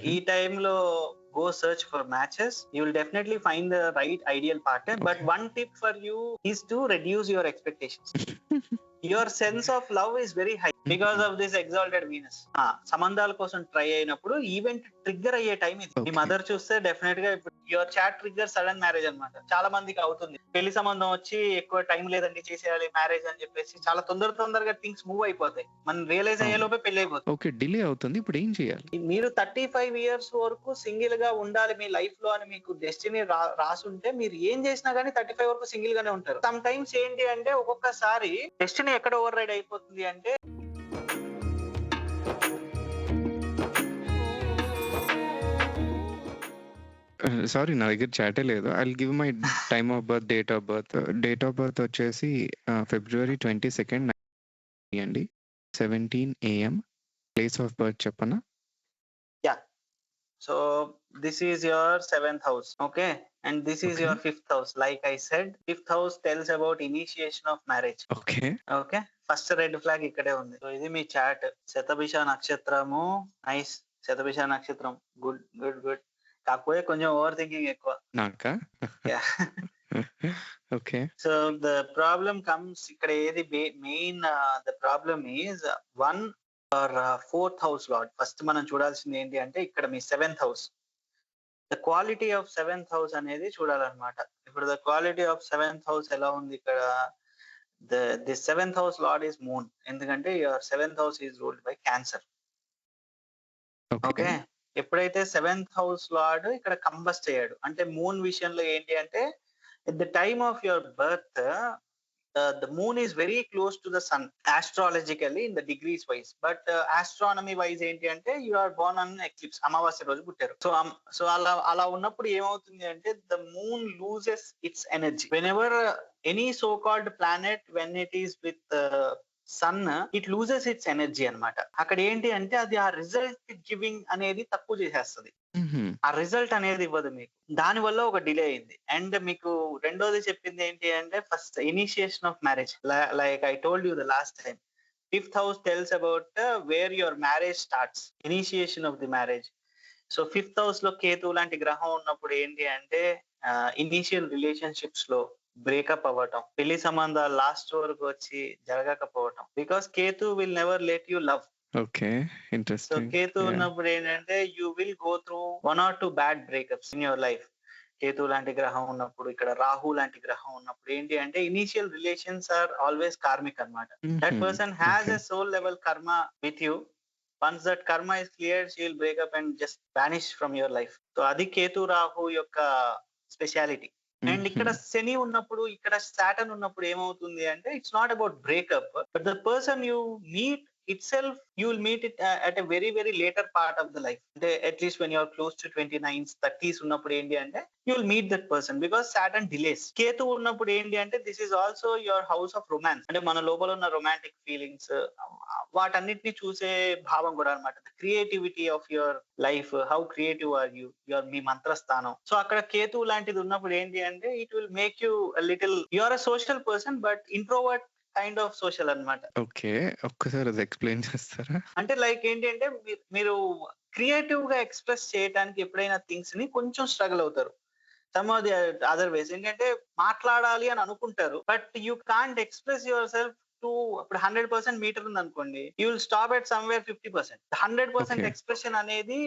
ఈ టైంలో go search for matches. You will definitely find the right ideal partner. But Okay. one tip for you is to reduce your expectations. Your sense of love is very high because of this exalted Venus. సంబంధాల కోసం try అయినప్పుడు event trigger అయ్యే time ఇది. మీ Okay. Mother చూస్తే definite గా ఇప్పుడు your chart trigger sudden marriage అన్నమాట. చాలా మందికి అవుతుంది. పెళ్లి సంబంధం వచ్చి ఎక్కువ టైం లేదండి చేసేయాలి మ్యారేజ్ అని చెప్పేసి చాలా తొందరగా థింగ్స్ మూవ్ అయిపోతాయి. మనం రియలైజ్ అయ్యే లోపే పెళ్లి అయిపోతుంది. ఓకే, డిలే అవుతుంది. ఇప్పుడు ఏం చేయాలి? మీరు 35 ఇయర్స్ వరకు సింగిల్ గా ఉండాలి మీ లైఫ్ లో అని మీకు డెస్టినీ రాసుంటే మీరు ఏం చేసినా గానీ 35 వరకు సింగిల్ గానే ఉంటారు. సమ్ టైమ్స్ ఏంటి అంటే ఒక్కొక్కసారి డెస్టినీ ఎక్కడ ఓవర్ రైడ్ అయిపోతుంది అంటే సారీ, నా దగ్గర చాటే లేదు. I will give my time of birth, date of birth. Date of birth వచ్చేసి February 22nd అండి, 17 AM. ప్లేస్ ఆఫ్ బర్త్ చెప్పనా? So this is your 7th house, okay, and this is Okay. your 5th house. Like I said, 5th house tells about initiation of marriage. Okay. First red flag ఇక్కడే ఉంది. So ఇది మీ chat. Shatabhisha నక్షత్రము, nice. Shatabhisha నక్షత్రం good good good. కాకపోతే కొంచెం over thinking ఎక్కువ. నాకా? Okay. So the problem comes ఇక్కడ ఏది main the problem is 1 or 4th house lord. First మనం చూడాల్సింది ఏంటి అంటే ఇక్కడ మీ 7th house. The quality of 7th house అనేది చూడాలన్నమాట. ఇప్పుడు the quality of 7th house ఎలా ఉంది ఇక్కడ? The 7th house lord is moon. ఎందుకంటే your 7th house is ruled by cancer. Okay, ఎప్పుడైతే 7th house లార్డ్ ఇక్కడ కంబస్ట్ అయ్యాడు అంటే మూన్ విషయంలో ఏంటి అంటే at the time of your birth the moon is very close to the sun astrologically in the degrees wise, but astronomy wise ఏంటి అంటే you are born on eclipse, అమావాస్య రోజు పుట్టారు. సో అలా ఉన్నప్పుడు ఏమవుతుంది అంటే the moon loses its energy whenever any so called planet when it is with son it loses its energy అన్నమాట. అక్కడ ఏంటి అంటే అది ఆ రిజల్ట్ గివింగ్ అనేది తక్కువ చేసేస్తుంది. ఆ రిజల్ట్ అనేది ఇవ్వదు మీకు. దాని వల్ల ఒక డిలే అయింది. అండ్ మీకు రెండోది చెప్పింది ఏంటి అంటే first initiation of marriage. Like I told you the last time, 5th house tells about where your marriage starts, initiation of the marriage. So 5th house లో కేతు లాంటి గ్రహం ఉన్నప్పుడు ఏంటి అంటే ఇనిషియల్ రిలేషన్షిప్స్ లో బ్రేకప్ అవ్వటం, పెళ్లి సంబంధాలు లాస్ట్ వరకు వచ్చి జరగకపోవటం. Because Ketu will never let you love. Okay, so interesting. Ketu ఉన్నప్పుడు ఏంటంటే you will go through 1 or 2 bad breakups in your life. Ketu లాంటి గ్రహం ఉన్నప్పుడు, ఇక్కడ రాహు లాంటి గ్రహం ఉన్నప్పుడు ఏంటి అంటే initial relations are always karmic అన్నమాట. That person has a soul level karma with you. Once that karma is cleared, she will break up and just vanish from your life. So అది కేతు రాహు యొక్క స్పెషాలిటీ. అండ్ ఇక్కడ శని ఉన్నప్పుడు, ఇక్కడ Saturn ఉన్నప్పుడు ఏమవుతుంది అంటే it's not about breakup, but the person you meet itself, you will meet it at a very very later part of the life. At least when you are close to 29s 30s ఉన్నప్పుడు ఏంటి అంటే you will meet that person because Saturn delays. Ketu ఉన్నప్పుడు ఏంటి అంటే this is also your house of romance. అంటే మన లోపల ఉన్న రొమాంటిక్ ఫీలింగ్స్ వాటన్నిటిని చూసే భావం కూడా అన్నమాట. the creativity of your life, how creative are you, your మీ మంత్రస్థానం. సో అక్కడ కేతు లాంటిది ఉన్నప్పుడు ఏంటి అంటే it will make you a little, you are a social person but introvert kind of social అన్నమాట. ఓకే, ఒక్కసారి అది ఎక్స్ప్లెయిన్ చేస్తారా? అంటే లైక్ ఏంటి అంటే మీరు క్రియేటివ్ గా ఎక్స్ప్రెస్ చేయడానికి ఎప్పుడైనా థింగ్స్ ని కొంచెం స్ట్రగుల్ అవుతారు. Some of the other ways ఏంటంటే మాట్లాడాలి అని అనుకుంటారు but you can't express yourself too. ఇప్పుడు 100% మీటర్ ఉంది అనుకోండి, you will stop at somewhere 50%. 100% expression అనేది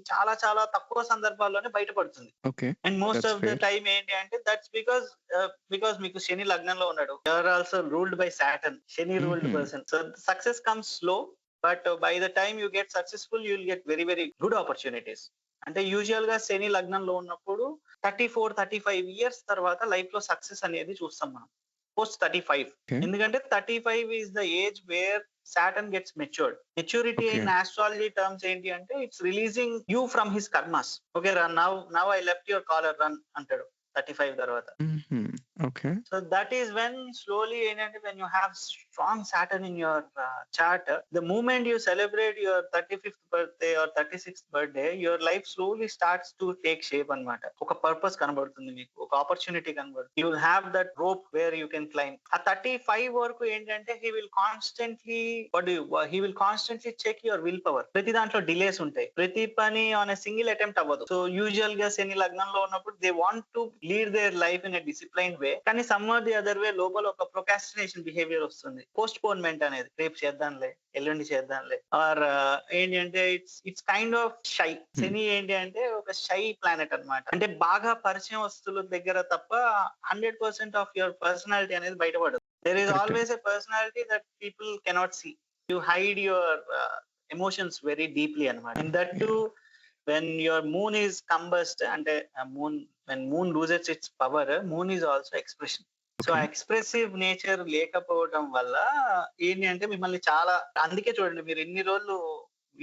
చాలా చాలా తక్కువ సందర్భాల్లోనే బయటపడుతుంది. And most of the time ఏంటి అంటే దట్స్ బికాస్ మీకు శని లగ్నంలో ఉన్నాడు. You're also ruled by Saturn, Shani ruled person. So success comes slow but by the time you get successful you will get very very good opportunities. అంటే usual గా శని లగ్నంలో ఉన్నప్పుడు 34-35 years తర్వాత లైఫ్ లో సక్సెస్ అనేది చూస్తాం మనం పోస్ట్ 35. ఎందుకంటే 35 is the age where Saturn gets matured. Maturity in astrology terms ఏంటి అంటే it's releasing you from his karmas. Okay, run now I left your collar, run అంటాడు 35 తర్వాత. Okay, so that is when slowly ఏంటంటే when you have strong Saturn in your chart, the moment you celebrate your 35th birthday or 36th birthday, your life slowly starts to take shape అన్నమాట. ఒక purpose కనబడుతుంది మీకు, ఒక opportunity కనబడుతుంది. You will have that rope where you can climb. ఆ 35 వరకు ఏంటంటే he will constantly check your will power. ప్రతి దాంట్లో డిలేస్ ఉంటాయి, ప్రతి పని ఆన్ ఎ సింగిల్ అటెంప్ట్ అవ్వదు. సో యూజువల్ గా శని లగ్నంలో ఉన్నప్పుడు they want to lead their life in a discipline way, కానీ some are the other way లోపల ఒక ప్రొకాస్టినేషన్ బిహేవియర్ వస్తుంది, పోస్ట్ పోన్మెంట్ అనేది, రేపు చేద్దాంలే, ఎల్లుండి చేద్దాంలే, ఆర్ ఏంటి అంటే it's kind of shy. Shani ఏంటి అంటే ఒక షై ప్లానెట్ అన్నమాట. అంటే బాగా పరిచయం వస్తువుల దగ్గర తప్ప 100% ఆఫ్ యువర్ పర్సనాలిటీ అనేది బయటపడదు. There is Correct. Always a personality that people cannot see. You hide your emotions very deeply అన్నమాట. And that too when your moon is combust, అంటే when moon loses its power, moon is also expression. So Okay. Expressive nature లేకపోవడం వల్ల ఏంటి అంటే మిమ్మల్ని చాలా, అందుకే చూడండి మీరు ఇన్ని రోజులు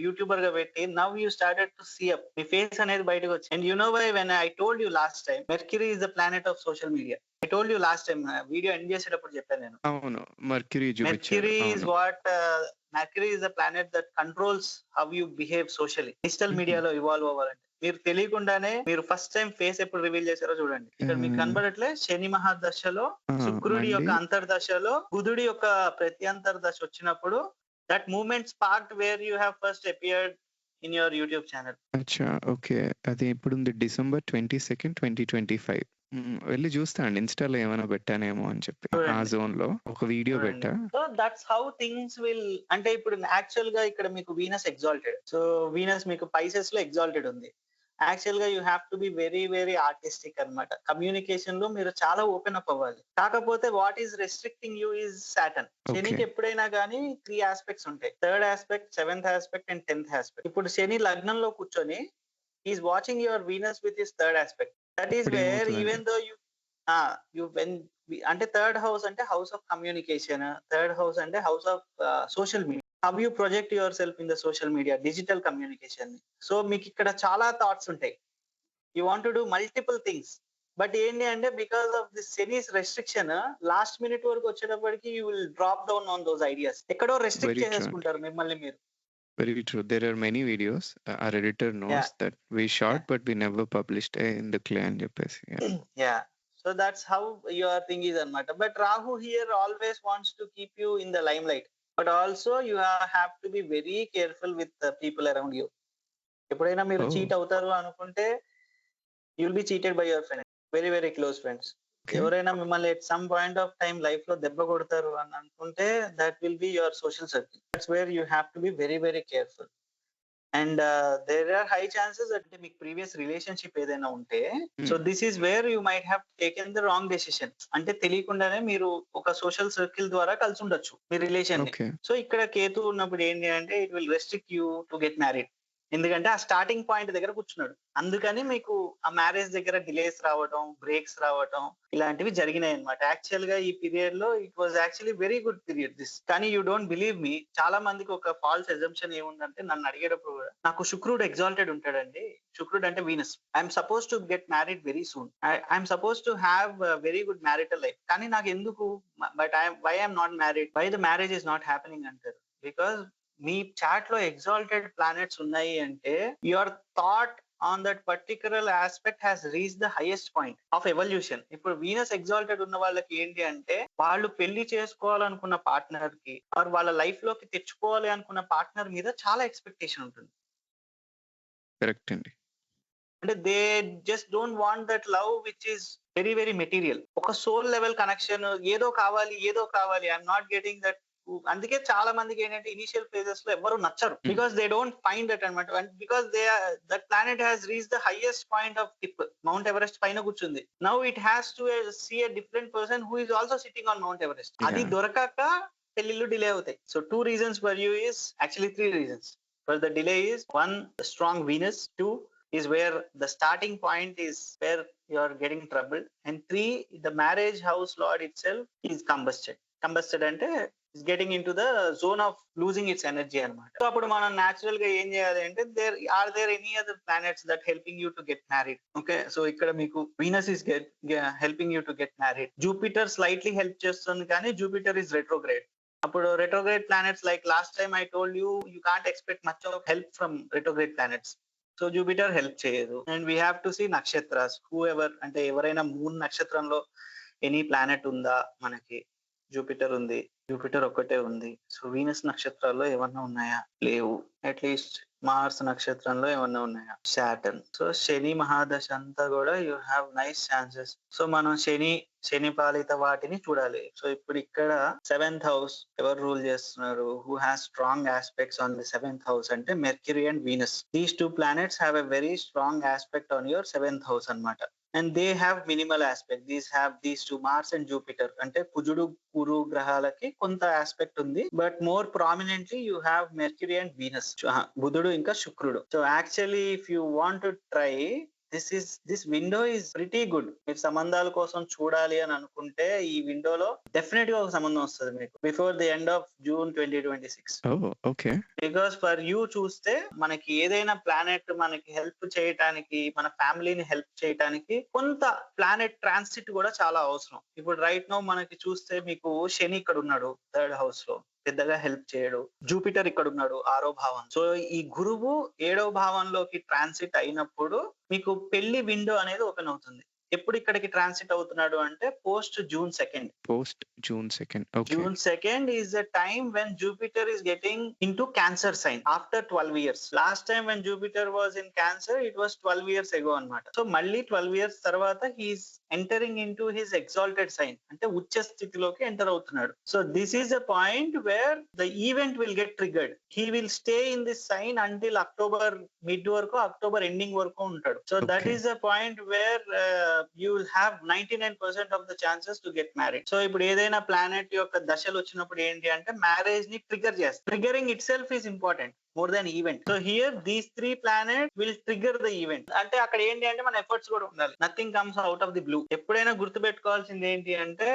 యూట్యూబర్ గా పెట్టి now you started to see up, మీ ఫేస్ అనేది బయటకు వచ్చి. And you know why, when I told you last time, Mercury is the planet of social media. I told you last time, video end చేసేటప్పుడు చెప్పాను నేను. అవును, mercury చూపించారు. Mercury is అవును. what Mercury is the planet that controls how you behave socially. Digital మీడియాలో evolve అవ్వాలంటే మీరు తెలియకుండానే, మీరు ఫస్ట్ టైం ఫేస్ ఎప్పుడు రివీల్ చేశారో చూడండి. ఇక్కడ మీకు కనబడట్లే, శని మహాదశలో, శుక్రుడి యొక్క అంతర్దశలో, బుధుడి యొక్క ప్రత్యంతర్దశ వచ్చినప్పుడు, that moment sparked where you have first appeared in your YouTube channel. అచ్చా, ఓకే. అది ఎప్పుడు ఉంది? December 22nd, 2025. వెళ్ళి చూస్తా అండి, ఇన్స్టాలో ఏమైనా పెట్టానేమో అని చెప్పి. ఆ చూడండి. జోన్ లో ఒక వీడియో పెట్టా. So that's how things will. అంటే ఇప్పుడు యాక్చువల్ గా ఇక్కడ మీకు వీనస్ ఎగ్జాల్టెడ్, సో వీనస్ మీకు పైసెస్ లో ఎగ్జాల్టెడ్ ఉంది. యాక్చువల్ గా you have to be very very artistic అన్నమాట. కమ్యూనికేషన్ లో మీరు చాలా ఓపెన్ అప్ అవ్వాలి. కాకపోతే what is restricting you is Saturn. శనికి ఎప్పుడైనా కానీ 3 ఆస్పెక్ట్స్ ఉంటాయి: 3rd aspect, 7th aspect and 10th aspect. ఇప్పుడు శని లగ్నంలో కూర్చొని is watching your Venus with his 3rd aspect. That is where even though you అంటే 3rd హౌస్ అంటే house of communication, 3rd house అంటే house of social media. How you project your self in the social media, digital communication. So మీకు ఇక్కడ చాలా thoughts ఉంటాయి, you want to do multiple things. But ఏంటి అంటే because of this సెనీస్ restriction, last minute వరకు వచ్చేటప్పటికి you will drop down on those ideas. ఎక్కడో రెస్ట్రిక్ట్ Very true. చేసేసుకుంటారు మిమ్మల్ని మీరు. Very true. There are many videos. Our editor knows that we shot, but we never published in the clay అని చెప్పేసి. Yeah. So that's how your thing is anamata. But Rahu here always wants to keep you in the limelight. But also you have to be very careful with the people around you. ఎప్పుడైనా మీరు Oh. Cheat అవుతారు అనుకుంటే you will be cheated by your friends, very very close friends. Okay. ఎవరైనా మిమ్మల్ని at some point of time life లో దెబ్బ కొడతారు అని అనుకుంటే that will be your social circle. That's where you have to be very very careful. And there are high chances that మీకు previous relationship ఏదైనా ఉంటే, so this is where you might have taken the wrong decision. అంటే తెలియకుండానే మీరు ఒక social circle ద్వారా కలిసి ఉండొచ్చు మీ రిలేషన్ ని. Okay. సో ఇక్కడ కేతు ఉన్నప్పుడు ఏంటి అంటే it will restrict you to get married. ఎందుకంటే ఆ స్టార్టింగ్ పాయింట్ దగ్గర కూర్చున్నాడు, అందుకని మీకు ఆ మ్యారేజ్ దగ్గర డిలేస్ రావడం, బ్రేక్స్ రావడం ఇలాంటివి జరిగినాయి అనమాట. యాక్చువల్ గా ఈ పీరియడ్ లో it was actually very good period this. కానీ యూ డోంట్ బిలీవ్ మీ, చాలా మందికి ఒక ఫాల్స్ అజంప్షన్ ఏముందంటే, నన్ను అడిగేటప్పుడు కూడా నాకు శుక్రుడు ఎగ్జాల్టెడ్ ఉంటాడండి, శుక్రుడు అంటే Venus, I'm suppose to get married very soon, I'm suppose to have very good marital life, కానీ నాకు ఎందుకు, but why I'm not married, why the marriage is not happening అంటారు. బికాస్ మీ చాట్ లో ఎగ్జాల్టెడ్ ప్లానెట్స్ ఉన్నాయి అంటే your thought on that particular aspect has reach the highest point of evolution. ఇప్పుడు Venus exalted ఉన్న వాళ్ళకి ఏంటి అంటే, వాళ్ళు పెళ్లి చేసుకోవాలనుకున్న పార్ట్నర్ కి ఆర్ వాళ్ళ లైఫ్ లోకి తెచ్చుకోవాలి అనుకున్న పార్ట్నర్ మీద చాలా ఎక్స్పెక్టేషన్ ఉంటుంది. కరెక్ట్ అండి. అంటే they just don't want that love which is very very material. ఒక సోల్ లెవెల్ కనెక్షన్, ఏదో కావాలి ఐఎమ్ నాట్ గెటింగ్ దట్. అందుకే చాలా మందికి ఏంటంటే ఇనిషియల్ ఫేజెస్ లో ఎవరు నచ్చరు, because they don't find that అనమాట. Because that planet has reach the highest point of tip, mount Everest పైన కూర్చుంది. Now it has to see a different person who is also sitting on mount Everest. అది దొరకక పెళ్లిళ్ళు delay అవుతాయి. So 2 reasons for you is actually 3 reasons for the delay is: 1, the strong Venus; 2 is where the starting point is where you are getting troubled; and 3, the marriage house lord itself is combusted అంటే is getting into the zone of losing its energy అన్నమాట. So అప్పుడు మనం natural గా ఏం చేయాలి అంటే, there any other planets that helping you to get married? Okay, so ఇక్కడ మీకు Venus is helping you to get married. Jupiter slightly help చేస్తుంది, కానీ Jupiter is retrograde. అప్పుడు retrograde planets like last time I told you can't expect much of help from retrograde planets. So Jupiter help చేయదు. And we have to see నక్షత్రాస్ whoever, అంటే ఎవరైనా moon నక్షత్రంలో any planet ఉందా మనకి. Jupiter ఉంది, Jupiter ఒక్కటే ఉంది. సో వీనస్ నక్షత్రాల్లో ఏమన్నా ఉన్నాయా? లేవు. అట్లీస్ట్ మార్స్ నక్షత్రంలో ఏమన్నా ఉన్నాయా? సాటర్న్. సో శని మహాదశ అంతా కూడా you have nice chances. So మనం శని పాలిత వాటిని చూడాలి. సో ఇప్పుడు ఇక్కడ 7th హౌస్ ఎవరు రూల్ చేస్తున్నారు? Who has strong aspects on the 7th house అంటే Mercury and Venus. These two planets have a very strong aspect on your 7th house అన్నమాట. And they have minimal aspect. These two Mars and Jupiter అంటే కుజుడు గురు గ్రహాలకి కొంత aspect ఉంది. But more prominently you have Mercury and Venus, బుధుడు ఇంకా శుక్రుడు. So actually if you want to try this window is pretty good. మీరు సంబంధాల కోసం చూడాలి అని అనుకుంటే ఈ విండోలో డెఫినెట్ గా ఒక సంబంధం వస్తుంది మీకు before the end of June 2026. Okay. Because for you చూస్తే మనకి ఏదైనా ప్లానెట్ మనకి హెల్ప్ చేయటానికి, మన ఫ్యామిలీని హెల్ప్ చేయటానికి కొంత ప్లానెట్ ట్రాన్సిట్ కూడా చాలా అవసరం. ఇప్పుడు రైట్ నౌ మనకి చూస్తే మీకు శని ఇక్కడ ఉన్నాడు 3rd హౌస్ లో, పెద్దగా హెల్ప్ చేయడు. జూపిటర్ ఇక్కడ ఉన్నాడు 6వ భావం. సో ఈ గురువు 7వ భావంలోకి ట్రాన్సిట్ అయినప్పుడు మీకు పెళ్లి విండో అనేది ఓపెన్ అవుతుంది. ఎప్పుడు ఇక్కడికి ట్రాన్సిట్ అవుతున్నాడు అంటే post June 2nd. June 2nd is the time when Jupiter is getting into Cancer sign after 12 years. Last time when Jupiter was in Cancer, it was 12 years ago anamata. So malli 12 years tarvata he is entering into his exalted sign, ante ucha sthitiloki enter avutunnadu. So this is a point where the event will get triggered. He will stay in this sign until October mid varaku, October ending varaku untadu. So that is a point where you will have 99% of the chances to get married. So ఇప్పుడు ఏదైనా planet యొక్క దశలు వచ్చినప్పుడు ఏంటి అంటే marriage ని trigger చేస్తారు. Triggering it self is important more than event. So here these 3 planet will trigger the event. అంటే అక్కడ ఏంటి అంటే మన ఎఫర్ట్స్ కూడా ఉండాలి. Nothing comes out of the blue. ఎప్పుడైనా గుర్తు పెట్టుకోవాల్సింది ఏంటి అంటే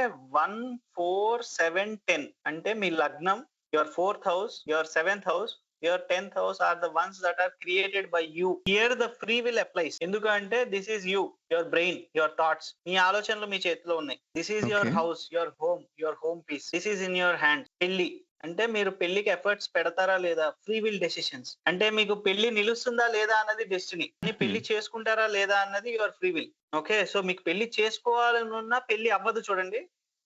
1, 4, 7, 10 అంటే మీ లగ్నం, your 4th house, your 7th house, your 10th house are the ones that are created by you. Here the free will applies. ఎందుకంటే this is you, your brain, your thoughts. మీ ఆలోచనలు మీ చేతిలో ఉన్నాయి. This is your house, your home piece. This is in your hand. పెళ్లి అంటే మీరు పెళ్లికి efforts పెడతారా లేదా? Free will decisions. అంటే మీకు పెళ్లి నిలుస్తుందా లేదా అన్నది డెస్టినీ. పెళ్లి చేసుకుంటారా లేదా అన్నది your free will. Okay, so మీకు పెళ్లి చేసుకోవాలనున్నా పెళ్లి అవ్వదు చూడండి,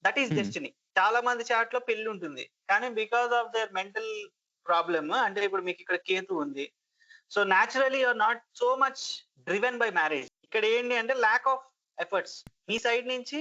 దట్ ఈస్ డెస్టినీ. చాలా మంది చాట్ లో పెళ్లి ఉంటుంది కానీ because of their mental problem, అంటే ఇప్పుడు మీకు ఇక్కడ కేతు ఉంది. So naturally you're not so much driven by marriage. ఇక్కడ ఏంటి అంటే ల్యాక్ ఆఫ్ ఎఫర్ట్స్ మీ సైడ్ నుంచి.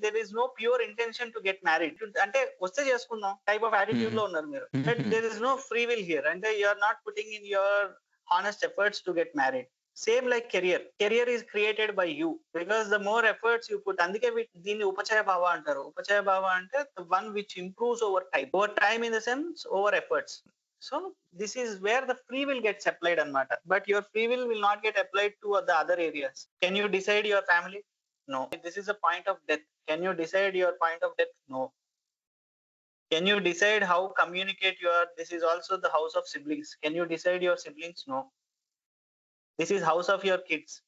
There is no pure intention to get married. అంటే వస్తే చేసుకుందాం టైప్ ఆఫ్ యాటిట్యూడ్ లో ఉన్నారు మీరు. But there is no free will here. అంటే you're not putting in your honest efforts to get married. Same like career is created by you because the more efforts you put. అందుకే దీన్ని ఉపచయ భావ అంటారు. ఉపచయ భావ అంటే the one which improves over time in the sense over efforts. So this is where the free will gets applied anamata. But your free will not get applied to the other areas. Can you decide your family? No. This is a point of death. Can you decide your point of death? No. Can you decide how communicate this is also the house of siblings. Can you decide your siblings? No. This is house of your kids.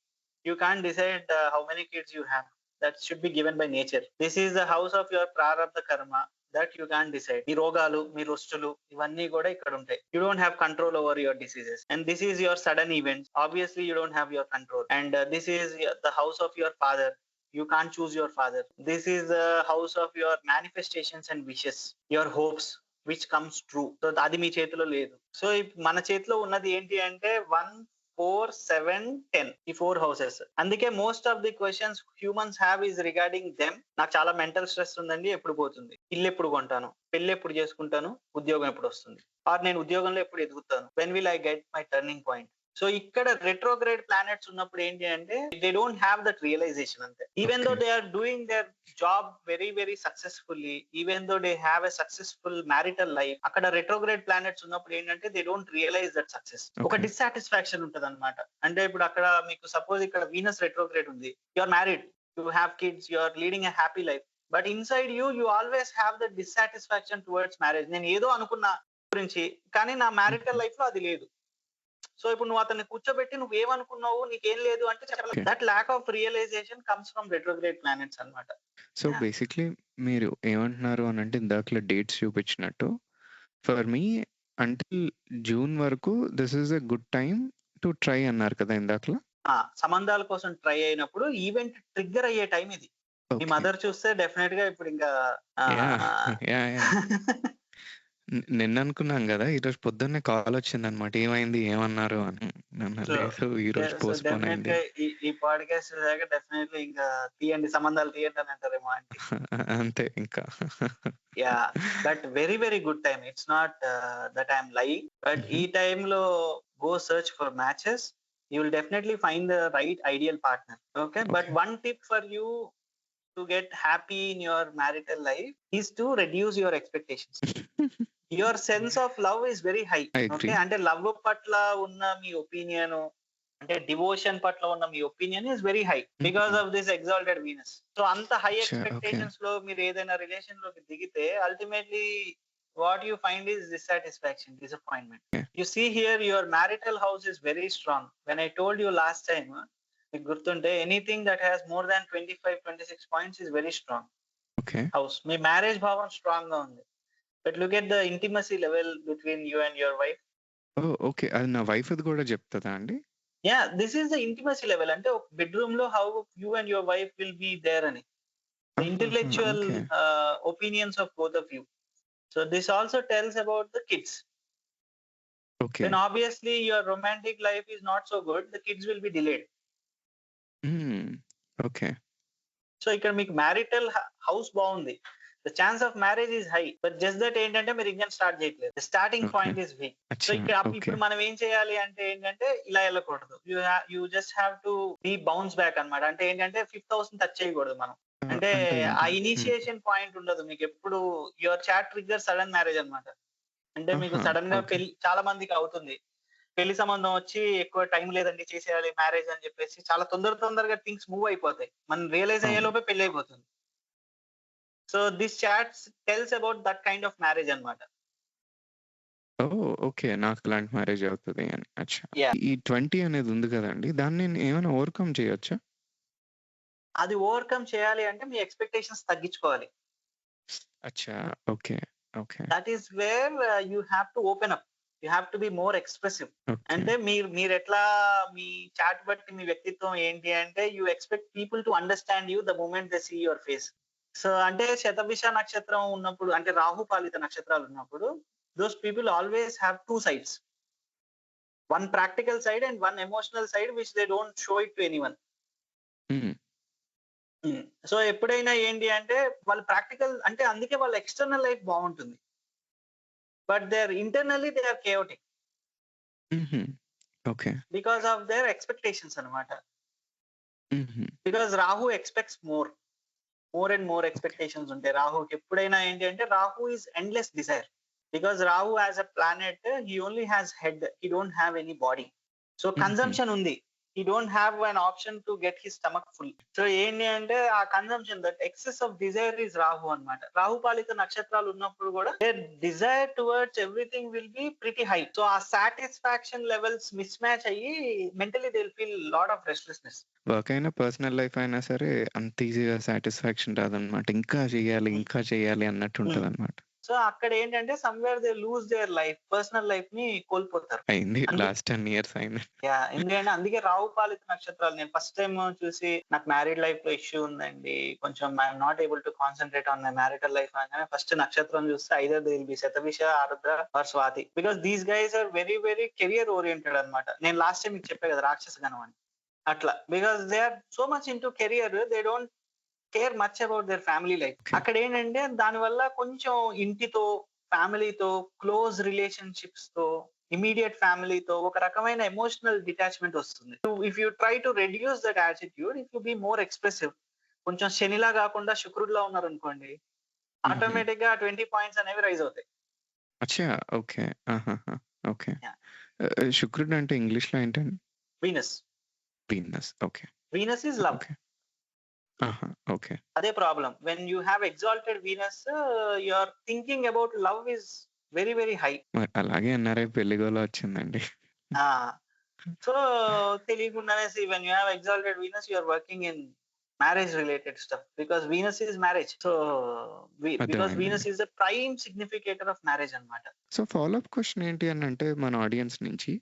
You can't decide how many kids you have. That should be given by nature. This is the house of your prarabdha karma. That you can't decide. మీ రోగాలు, మీ రుష్టులు ఇవన్నీ కూడా ఇక్కడ ఉంటాయి. You don't have control over your diseases. And this is your sudden events. Obviously you don't have your control. And this is the house of your father. You can't choose your father. This is the house of your manifestations and wishes, your hopes which comes true. So అది మీ చేతిలో లేదు. So మన చేతిలో ఉన్నది ఏంటి అంటే 1, 4, 7, 10 ఈ 4 houses. అందుకే most of the questions humans have is regarding them. నాకు చాలా మెంటల్ స్ట్రెస్ ఉందండి, ఎప్పుడు పోతుంది? ఇల్లు ఎప్పుడు కొంటాను? పెళ్లి ఎప్పుడు చేసుకుంటాను? ఉద్యోగం ఎప్పుడు వస్తుంది? ఆర్ నేను ఉద్యోగంలో ఎప్పుడు ఎదుగుతాను? When will I get my turning point? So ఇక్కడ రెట్రోగ్రేడ్ ప్లానెట్స్ ఉన్నప్పుడు ఏంటి అంటే they don't have that realization అంతే. Even though they are doing their job very very successfully, even though they have a successful marital life, అక్కడ retrograde planets ఉన్నప్పుడు ఏంటంటే they don't realize that success. ఒక dissatisfaction ఉంటది అనమాట. అంటే ఇప్పుడు అక్కడ మీకు సపోజ్ ఇక్కడ వీనస్ రెట్రోగ్రేడ్ ఉంది, you are married, you have kids, you are leading a happy life, but inside you always have that dissatisfaction towards marriage. నేను ఏదో అనుకున్నా గురించి కానీ నా మ్యారిటల్ లైఫ్ లో అది లేదు. సో ఇప్పుడు నువ్వు అతన్ని కూర్చోబెట్టి నువ్వేమనుకున్నావు, నీకేం లేదు అంటే చెప్పలేం. Okay. That lack of realization comes from retrograde planets అన్నమాట. So, yeah! బేసిక్‌లీ మీరు ఏమంటున్నారు అనంటే ఇందాకల డేట్స్ చూపించినట్టు, ఫర్ మీ అంటిల్ జూన్ వరకు this is a good time to try అన్నారు కదా ఇందాకల? సంబంధాల కోసం ట్రై అయినప్పుడు ఈవెంట్ ట్రిగ్గర్ అయ్యే టైం ఇది. మీ ఓకే. మదర్ చూస్తే డెఫినిట్‌గా ఇప్పుడు ఇంకా యాహ్! ఆహ్, యాహ్! నిన్న అనుకున్నాం గదా! ఈరోజు పొద్దున్నే కాలొచ్చిందనమాట. ఏమైంది? ఏమన్నారు అని. సో, లేదు ఈరోజు సో పోస్ట్‌పోన్ అయింది. డెఫినిట్‌గా ఈ పాడ్‌కాస్ట్ చూసాక డెఫినిట్‌లీ ఇంకా తీయండి, సంబంధాలు తీయండి అని అంటారేమో ఆంటీ. అంతే ఇంకా. Yeah! But very, very good time. It's not that I am lying. But హుహు. ఈ టైమ్‌లో go search for matches. You will definitely find the right ideal partner. Okay. But okay. One tip for you to get happy in your marital life is to reduce your expectations. Your sense of love is very high. I okay. Agree. అంటే love పట్ల ఉన్న మీ opinion, అంటే devotion పట్ల ఉన్న మీ opinion is very high because హుహు. Of this exalted Venus. So అంత హై అచ్చా! ఓకే. ఎక్స్‌పెక్టేషన్స్ లో మీరు ఏదైనా రిలేషన్ లోకి దిగితే ultimately what you find is dissatisfaction, disappointment. Okay. You see here your marital house is very strong. When I told you last time, మీకు గుర్తుంటే anything that has more than 25, 26 points is very strong okay. House. మీ marriage భావం strong గా ఉంది. But look at the intimacy level between you and your wife. Oh! Okay. అది నా వైఫ్‌ది గూడా చెప్తదా అండి? Yeah, this is the intimacy level. అంటే ఒక బెడ్‌రూమ్ లో how you and your wife will be there అని. The ఆహాహా! intellectual okay. opinions of both of you. So this also tells about the kids. Okay. When obviously your romantic life is not so good, the kids will be delayed. హ్మ్. Okay. So ఇక్కడ మీకు marital house బాగుంది. The chance of marriage is high. But just that ఏంటంటే మీరు engine start చేయట్లేదు. The starting okay. point is weak. So అచ్చా! ఇక్కడ okay. ఇప్పుడు మనం ఏం చేయాలి అంటే ఏంటంటే ఇలా వెళ్ళకూడదు. You just have to be bounce back అన్నమాట. అంటే ఏంటంటే ఫిఫ్త్ హౌస్ ని టచ్ చేయకూడదు మనం. అంటే అంటే ఆ ఏంటి? హ్మ్. ఇనిషియేషన్ పాయింట్ ఉండదు మీకు ఎప్పుడు. Your chart trigger sudden marriage అన్నమాట. అంటే మీకు ఆహా! సడన్ గా ఓకే. పెళ్లి చాలా మందికి అవుతుంది. పెళ్లి సంబంధం వచ్చి ఎక్కువ టైం లేదండి చేసేయాలి మ్యారేజ్ అని చెప్పేసి చాలా తొందరగా థింగ్స్ మూవ్ అయిపోతాయి. మనం రియలైజ్ అయ్యే అవును. లోపే పెళ్లి అయిపోతుంది. So this charts tells about that kind of marriage అన్నమాట. ఓహ్! ఓకే. నాకు ఇలాంటి మ్యారేజ్ అవుతది అని. అచ్చా! యాహ్! ఈ 20 అనేది ఉంది కదండీ! దాన్ని నేను ఏమైనా ఓవర్‌కమ్ చేయొచ్చా? అది ఓవర్‌కమ్ చేయాలి అంటే మీ ఎక్స్‌పెక్టేషన్స్ తగ్గించుకోవాలి. అచ్చా! Okay. Okay. That is where you have to open up. You have to be more expressive. Okay. అంటే మీరెట్లా మీ చాట్ బట్టి మీ వ్యక్తిత్వం ఏంటి అంటే you expect people to understand you the moment they see your face. So అంటే శతభిష నక్షత్రం ఉన్నప్పుడు అంటే రాహు పాలిత నక్షత్రాలు ఉన్నప్పుడు those people always have 2 sides. One practical side and one emotional side which they don't show it to anyone. Hmm. So ఎప్పుడైనా ఏంటి అంటే వాళ్ళు ప్రాక్టికల్ అంటే అందుకే వాళ్ళ ఎక్స్‌టర్నల్ లైఫ్ బావుంటుంది. But they are internally they are chaotic హుహు. Okay. Because of their expectations అన్నమాట. హుహు. Because Rahu expects more and more okay. Expectations ఉంటాయి. రాహుకి ఎప్పుడైనా ఏంటి అంటే Rahu is endless desire. Because Rahu as a planet he only has head. He don't have any body. So హుహు. Consumption ఉంది. He don't have an option to get his stomach full. So ఏంటి అంటే ఆ consumption that excess of desire is Rahu అన్నమాట. రాహు పాలిత నక్షత్రాలు ఉన్నప్పుడు కూడా their desire towards everything will be pretty high. So ఆ సాటిస్ఫాక్షన్ లెవెల్స్ మిస్ మ్యాచ్ అయ్యి mentally they will feel lot of restlessness. Work అయినా, పర్సనల్ లైఫ్ అయినా సరే అంత ఈజీగా సాటిస్ఫాక్షన్ రాదనమాట. ఇంకా చేయాలి, ఇంకా చేయాలి అన్నట్టు ఉంటదనమాట. సో అక్కడ ఏంటంటే somewhere they lose their life. Personal life ని కోల్పోతారు. అయింది. లాస్ట్ 10 ఇయర్స్ అయింది. యాహ్! ఎందుకంటే అందుకే రాహు పాలిత నక్షత్రాలు నేను ఫస్ట్ టైమ్ చూసి నాకు మ్యారీడ్ లైఫ్‌లో ఇష్యూ ఉందండి. కొంచెం I am not able to concentrate on my marital life అనగానే ఫస్ట్ నక్షత్రం చూస్తే either they will be Shatabhisha, Arudra or Swati. Because these guys are very very career oriented అన్నమాట. నేను లాస్ట్ టైమ్ మీకు చెప్పా కదా రాక్షస గణం అని. అట్లా. Because they are so much into career they don't care much about their family life. Okay. అక్కడ ఏంటంటే దానివల్ల కొంచెం ఇంటితో, ఫ్యామిలీతో, క్లోజ్ రిలేషన్‌షిప్స్ తో, ఇమ్మీడియేట్ ఫ్యామిలీతో ఒక రకమైన ఎమోషనల్ డిటాచ్‌మెంట్ వస్తుంది. If you try to reduce that attitude, if you be more expressive, కొంచెం శనిలా కాకుండా శుక్రుడిలా ఉన్నారనుకోండి, హుహు. ఆటోమేటిక్‌గా 20 పాయింట్స్ అనేవి రైజ్ అవుతాయి. అచ్చా! ఓకే. ఆహాహా! ఓకే. యాహ్! శుక్రుడు అంటే ఇంగ్లీష్‌లో ఏంటండి? Venus. Venus. Okay. Venus is love. Okay. ఆహా! ఓకే. అదే problem. When you have exalted Venus, your thinking about love is very very high. మరి అలాగే అన్నారే పెళ్లి గోల వచ్చిందండి. ఆ! సో తెలియకుండానే when you have exalted Venus you are working in marriage related stuff because Venus is marriage. So because Venus అర్థమైందండి. Is the prime significator of marriage అన్నమాట. సో ఫాలో అప్ క్వెషన్ ఏంటి అనంటే మన ఆడియన్స్ నుంచి,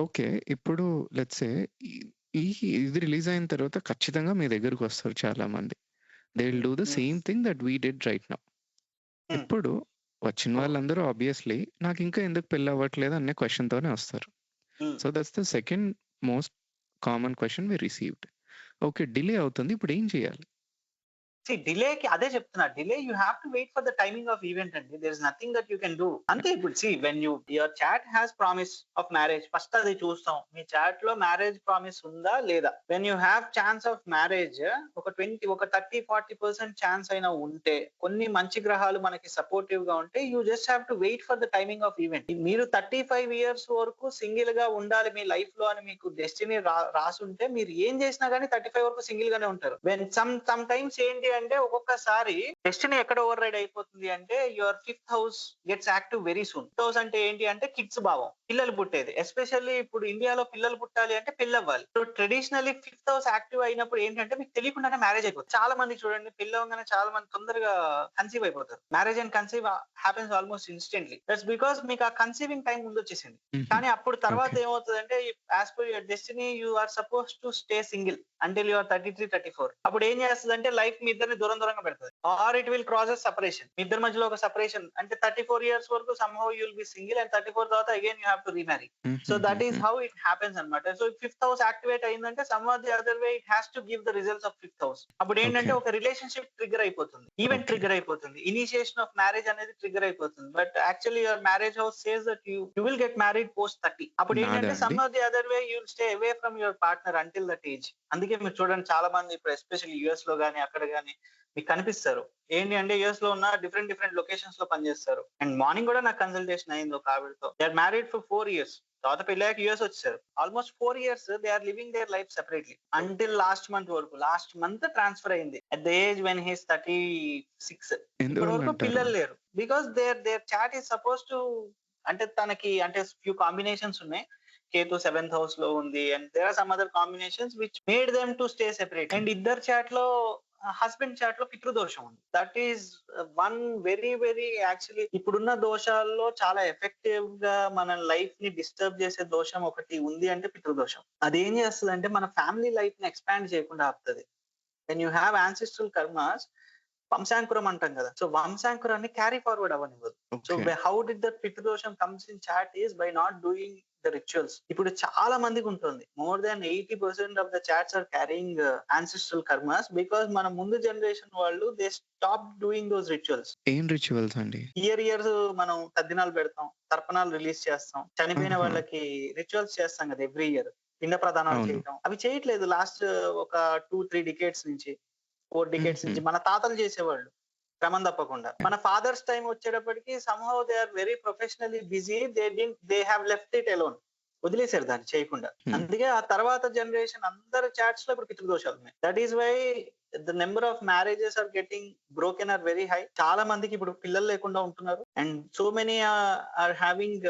okay. ఇప్పుడు let's say ఈ ఈ ఇది రిలీజ్ అయిన తర్వాత ఖచ్చితంగా మీ దగ్గరకొస్తారు చాలామంది. They will do the Hmm. Same thing that we did right now. Hmm. ఇప్పుడు వచ్చిన వాళ్ళందరూ ఆబ్వియస్లీ నాకింకా ఎందుకు పెళ్లవ్వట్లేదు అనే క్వెషన్‌తోనే వస్తారు. Hmm. So that's the second most common question we received. Okay. Delay అవుతుంది. ఇప్పుడేం చేయాలి? డిలేకి అదే చెప్తున్నా. Delay you have to wait for the timing of event అండి. There is nothing that you can do. అంతే. ఇప్పుడు when your chart has promise of marriage, first అది చూస్తాం. మీ చాట్ లో మ్యారేజ్ ప్రామిస్ ఉందా లేదా. When you have chance of marriage ఒక 30-40% ఛాన్స్ అయినా ఉంటే, కొన్ని మంచి గ్రహాలు మనకి సపోర్టివ్ గా ఉంటే, you just have to wait for the timing of event. మీరు 35 ఇయర్స్ వరకు సింగిల్ గా ఉండాలి మీ లైఫ్ లో అని మీకు డెస్టినీ రాసుంటే, మీరు ఏం చేసినా గానీ 35 వరకు సింగిల్ గానే ఉంటారు. వెన్ సమ్ టైమ్స్ ఏంటి అంటే, ఒక్కొక్కసారి డెస్టినీ ఎక్కడ ఓవర్ రైడ్ అయిపోతుంది అంటే, your 5th house gets active very soon. House అంటే ఏంటి అంటే కిడ్స్ భావం, పిల్లలు పుట్టేది. ఎస్పెషల్లీ ఇప్పుడు ఇండియాలో పిల్లలు పుట్టాలి అంటే పెళ్లి అవ్వాలి. So traditionally 5th house active అయినప్పుడు ఏంటంటే మీకు తెలియకుండానే మ్యారేజ్ అయిపోతుంది. చాలా మంది చూడండి, పెళ్లి అవ్వగానే చాలా మంది తొందరగా కన్సీవ్ అయిపోతారు. Marriage and conceive happens almost instantly. That's because మీకు ఆ కన్సీవింగ్ టైం ముందు వచ్చేసింది. కానీ అప్పుడు తర్వాత ఓకే. ఏమవుతుందంటే, as per your destiny you are suppose to stay single until your 33-34. అప్పుడు ఏం చేస్తుందంటే లైఫ్ మీ ఇద్దరిని దూరం దూరంగా పెడుతుంది. Or it will crosses separation. మీ ఇద్దరి మధ్యలో ఒక సెపరేషన్ అంటే 34 ఇయర్స్ వరకు somehow you will be single and 34 తర్వాత again you have to remarry. So that is how it happens అన్నమాట. సో 5th హౌస్ యాక్టివేట్ అయిందంటే some are the other way it has to give the results of 5th house. అప్పుడు ఏంటంటే okay. ఒక relationship trigger అయిపోతుంది, event okay. Trigger అయిపోతుంది, initiation of marriage అనేది trigger అయిపోతుంది. But actually your marriage house says that you will get married post 30. అప్పుడు నాదా ఏంటంటే అండి? Some are the other way you will stay away from your partner until that age. అందుకే మీరు చూడండి, చాలా మంది ఇప్పుడు ఎస్పెషల్లీ యుఎస్ లో గానీ అక్కడ గానీ మీకు కనిపిస్తారు. ఏంటి అంటే యుఎస్ లో ఉన్న డిఫరెంట్ లొకేషన్స్ లో పనిచేస్తారు. అండ్ మార్నింగ్ కూడా నాకు కన్సల్టేషన్ అయింది ఒక ఆవిడతో. They are married for 4 years. తర్వాత పెళ్ళాక యుఎస్ వచ్చారు. Almost 4 years they are living their life separately until last month వరకు. లాస్ట్ మంత్ ట్రాన్స్ఫర్ అయింది at the age when he's 36. ఇప్పటి ఎందువల్ల వరకు అంటారు? పిల్లలు లేరు. Because their chart is suppose to, అంటే తనకి అంటే ఫ్యూ కాంబినేషన్స్ ఉన్నాయి. కేతు 7th హౌస్ లో ఉంది and there are some other combinations which made them to stay separate. And ఇద్దరు చాట్ లో, హస్బెండ్ చాట్ లో పితృదోషం ఉంది. That is one very actually ఇప్పుడున్న దోషాల్లో చాలా ఎఫెక్టివ్ గా మన లైఫ్ ని డిస్టర్బ్ చేసే దోషం ఒకటి ఉంది అంటే పితృదోషం. అదేం చేస్తుంది అంటే మన ఫ్యామిలీ లైఫ్ ని ఎక్స్పాండ్ చేయకుండా ఆపుతుంది. When you have ancestral karmas, వంశాంకురం అంటాం కదా. సో వంశాంకురాన్ని క్యారీ ఫార్వర్డ్ అవ్వనివ్వదు. So okay. How did that పితృదోషం comes in chart is by not doing the rituals. ఇప్పుడు చాలా మందికి ఉంటుంది, more than 80% of the charts are carrying ancestral karmas because మన ముందు జనరేషన్ వాళ్ళు they stop doing those rituals. ఏం రిచువల్స్ అండి? ఇయర్ మనం తద్దినాలు పెడతాం, తర్పణాలు రిలీజ్ చేస్తాం, చనిపోయిన ఆహా! వాళ్ళకి రిచువల్స్ చేస్తాం కదా ఎవ్రీ ఇయర్. పిండ ప్రదానాలు అవును. చేయటం అవి చేయట్లేదు లాస్ట్ ఒక 2-3 డికేట్స్ నుంచి, 4 డికేట్స్ హుహు. నుంచి. మన తాతలు చేసేవాళ్ళు క్రమం తప్పకుండా. మన ఫాదర్స్ టైం వచ్చేటప్పటికి somehow they are very professionally busy. They have left it alone. వదిలేశారు దాన్ని చేయకుండా. హ్మ్. అందుకే ఆ తర్వాత జనరేషన్ అందరి చాట్స్ లో ఇప్పుడు పితృదోషాలు ఉన్నాయి. That is why the number of marriages are getting broken are very high. చాలా మందికి ఇప్పుడు పిల్లలు లేకుండా ఉంటున్నారు. And so many are having